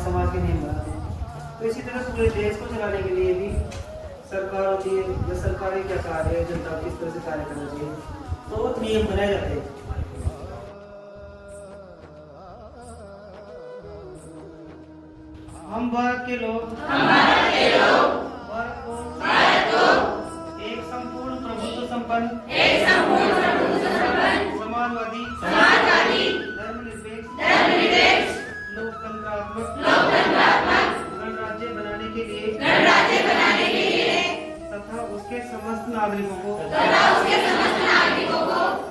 समाज के नियम बनाते हैं। तो इसी तरह पूरे देश को चलाने के लिए भी सरकार होती है या सरकारी क्या कार्य है, जनता को किस तरह से कार्य करना चाहिए, तो नियम बनाए जाते हैं। हम भारत के लोग भारत को एक संपूर्ण प्रभुत्व संपन्न समाजवादी धर्मनिरपेक्ष लोकतंत्रात्मक गणराज्य बनाने के लिए तथा उसके समस्त नागरिकों को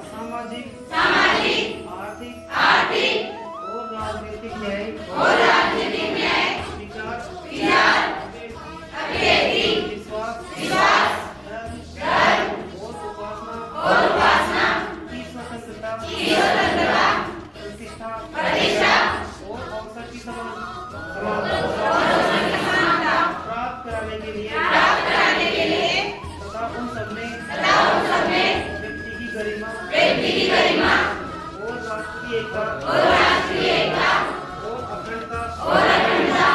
सामाजिक आर्थिक और राजनीतिक न्याय विचार विश्वास और उपासना की स्वतंत्रता प्रतिष्ठा और अवसर की समानता प्राप्त कराने के लिए तथा उन सब में व्यक्ति की गरिमा और राष्ट्र की एकता और अखंडता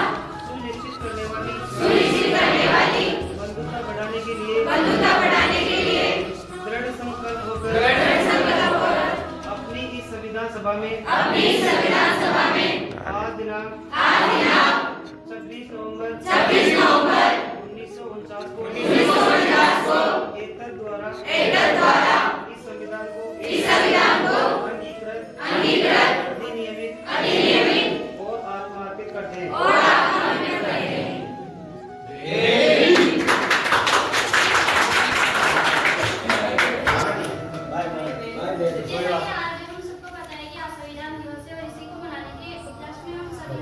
सुनिश्चित करने वाली बंधुता बढ़ाने के लिए दृढ़ संकल्प होकर अपनी इस संविधान सभा में आज दिनांक 26 नवंबर 1949 को एतद द्वारा इस संविधान को अंगीकृत अधिनियमित और आत्मार्पित करते हैं।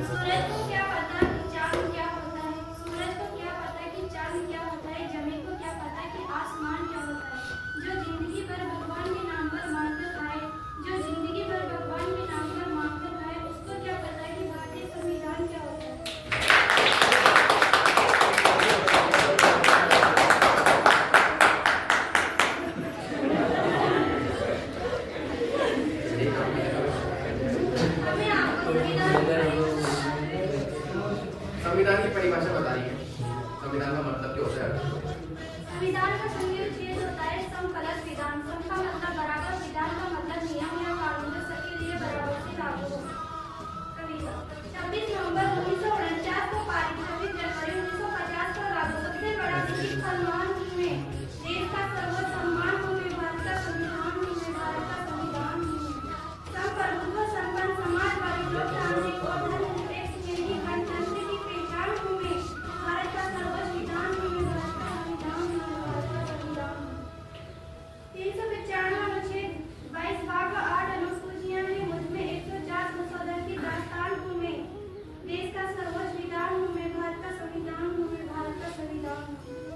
सूरज को क्या पता कि चांद क्या होता है, सूरज को क्या पता कि चांद क्या होता है, जमीन को क्या पता कि आसमान क्या होता है। जो जिंदगी भर भगवान के नाम पर मांगकर खाए, उसको क्या पता कि भारतीय संविधान क्या होता है। संविधान की परिभाषा बताइए। संविधान का मतलब क्या होता है? संविधान का संयुक्त छेद होता है सम प्लस विधान। सम का मतलब बराबर, विधान का मतलब नियम या कानून जो सबके लिए बराबर से लागू हो। कविता 26 नवंबर 1949 को पारित, 26 जनवरी 1950 को लागू। सबसे बड़ा लिखित फरमान में देश का सर्वोच्च सम्मान में भारत का संविधान संप्रभुत्व संपन्न समाजवादी लोकतांत्रिक और धर्मनिरपेक्ष हिंदी गणतंत्र की पहचान में भारत का सर्वोच्च विधान में भारत का संविधान 395 अनुच्छेद 22 भाग 8 अनुसूचियां हैं, मुझमें 104 संशोधन की दास्तान में देश का सर्वोच्च विधान में भारत का संविधान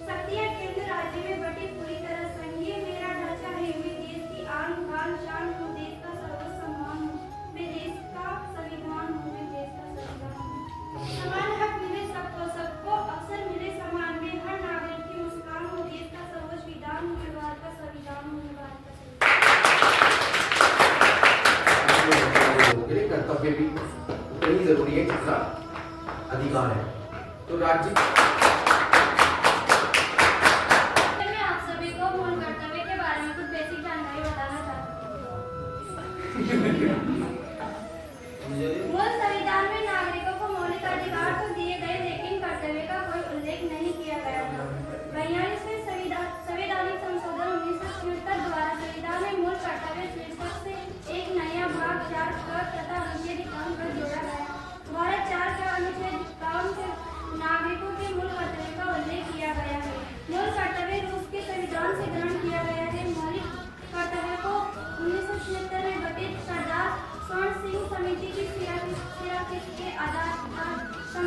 शक्तियां केंद्र राज्य में बटी पूरी तरह संघीय मेरा ढांचा है। मैं देश की आन बान शान हूँ, देश का सर्वोच्च सम्मान हूँ, मैं देश का संविधान हूँ, मैं देश का संविधान हूँ। समान हक मिले सबको, सबको अवसर मिले समान, में हर नागरिक की मुस्कान हूँ, देश का सर्वोच्च विधान हूँ, मैं भारत का संविधान हूँ, मैं भारत का संविधान। कर्तव्य भी उतनी जरूरी है जितना अधिकार है। तो राज्य मैं आप सभी को मूल कर्तव्य के बारे में कुछ बेसिक जानकारी बताना चाहती हूँ। मूल संविधान में नागरिकों को मौलिक अधिकार तो दिए गए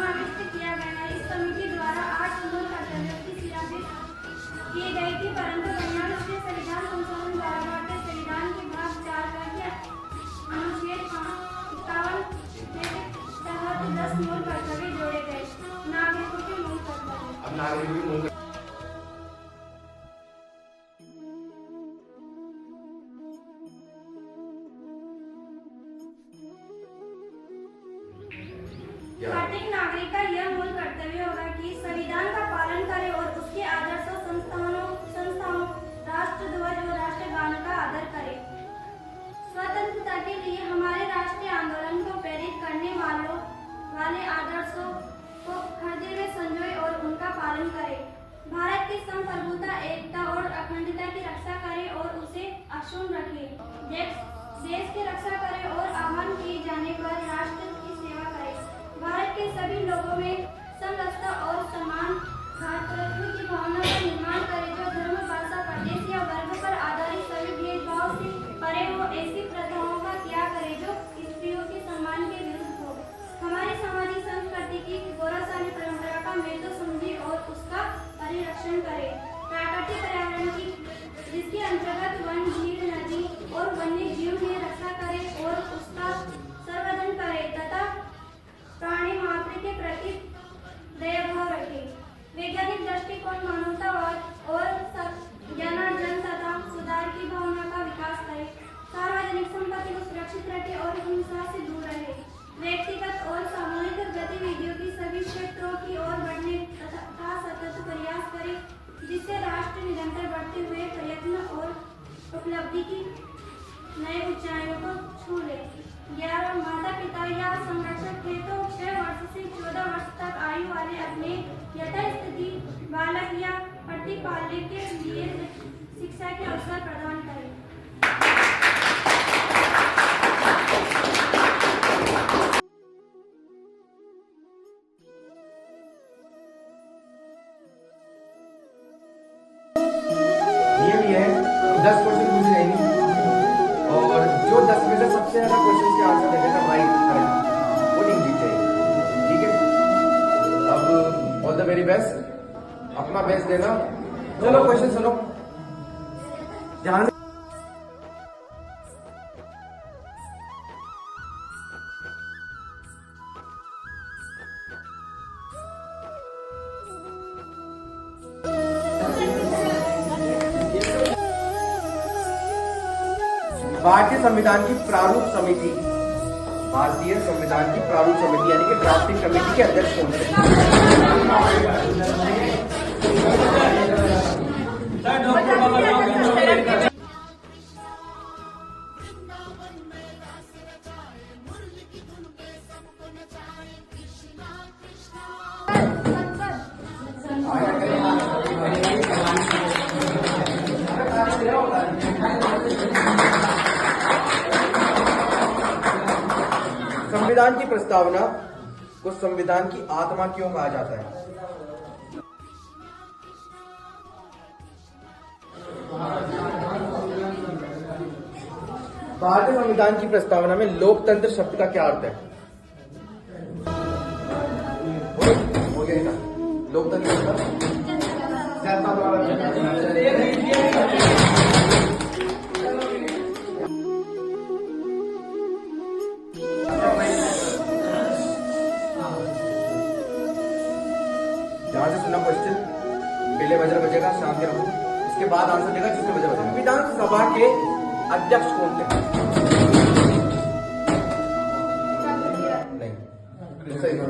समाविष्ट किया गया है। इस समिति द्वारा 8 मूल कर्तव्यों की सिफारिश की गई थी, परंतु 92वें संविधान संशोधन द्वारा भारतीय संविधान के भाग 4 का अनुच्छेद 51 के तहत 10 मूल कर्तव्य जोड़े गए। नागरिकों के मूल कर्तव्य। अब नागरिक भी मूल प्रत्येक नागरिक का यह मूल कर्तव्य होगा कि संविधान का पालन करे और उसके आदर्शों, संस्थाओं, राष्ट्रध्वज और राष्ट्रगान का आदर करे। स्वतंत्रता के लिए हमारे राष्ट्रीय आंदोलन को प्रेरित करने वाले आदर्शों को हृदय में संजोए और उनका पालन करे। भारत की संप्रभुता, एकता और अखंडता की रक्षा करे और उसे अक्षुण्ण रखे। देश की रक्षा करे और आह्वान किए जाने पर राष्ट्र की सेवा करे। भारत के सभी लोगों में समरसता और समान भ्रातृत्व की भावना का निर्माण करे, जो धर्म, भाषा, प्रदेश या वर्ग पर आधारित सभी भेदभाव से परे हो। ऐसी प्रथाओं का त्याग करे जो स्त्रियों के सम्मान के विरुद्ध हो। हमारी सामाजिक संस्कृति की गौरवशाली परंपरा का महत्व समझे और उसका परिरक्षण करे। प्राकृतिक पर्यावरण की, जिसके अंतर्गत वन, झील, नदी और वन्य जीव की रक्षा करे और उसका संवर्धन करे तथा प्राणी मात्र के प्रति दयाभाव रखे। वैज्ञानिक दृष्टिकोण, मानवतावाद और ज्ञानार्जन तथा सुधार की भावना का विकास करे। सार्वजनिक संपत्ति को सुरक्षित रखे और हिंसा से दूर रहे। व्यक्तिगत और सामूहिक गतिविधियों की सभी क्षेत्रों की ओर बढ़ने तथा सतत प्रयास करे, जिससे राष्ट्र निरंतर बढ़ते हुए प्रयत्न और उपलब्धि की नई ऊंचाइयों को छू ले। 11 माता पिता या संरक्षक है तो 6 वर्ष से 14 वर्ष तक आयु वाले अपने यथास्थिति बालक या प्रतिपाल्य के लिए शिक्षा के अवसर प्रदान करें। ये भी है 10 क्वेश्चन पूछे जाएंगे और जो 10 में से सबसे ज्यादा क्वेश्चन के आंसर देगा राइट करेक्ट वो टीम जीत जाएगी। ठीक है, अब ऑल द वेरी बेस्ट, अपना बेस्ट देना। चलो क्वेश्चन सुनो ध्यान से। भारतीय संविधान की प्रारूप समिति, भारतीय संविधान की प्रारूप समिति यानी कि ड्राफ्टिंग कमेटी के अध्यक्ष कौन थे? संविधान की प्रस्तावना को संविधान की आत्मा क्यों कहा जाता है? भारतीय संविधान की प्रस्तावना में लोकतंत्र शब्द का क्या अर्थ है? हो गया ना लोकतंत्र ध्यान से सुना क्वेश्चन। पहले बजर बजेगा, शांति रखो, इसके बाद आंसर देगा जिससे बजर बजेगा। विधानसभा के अध्यक्ष कौन थे? नहीं, सही नहीं।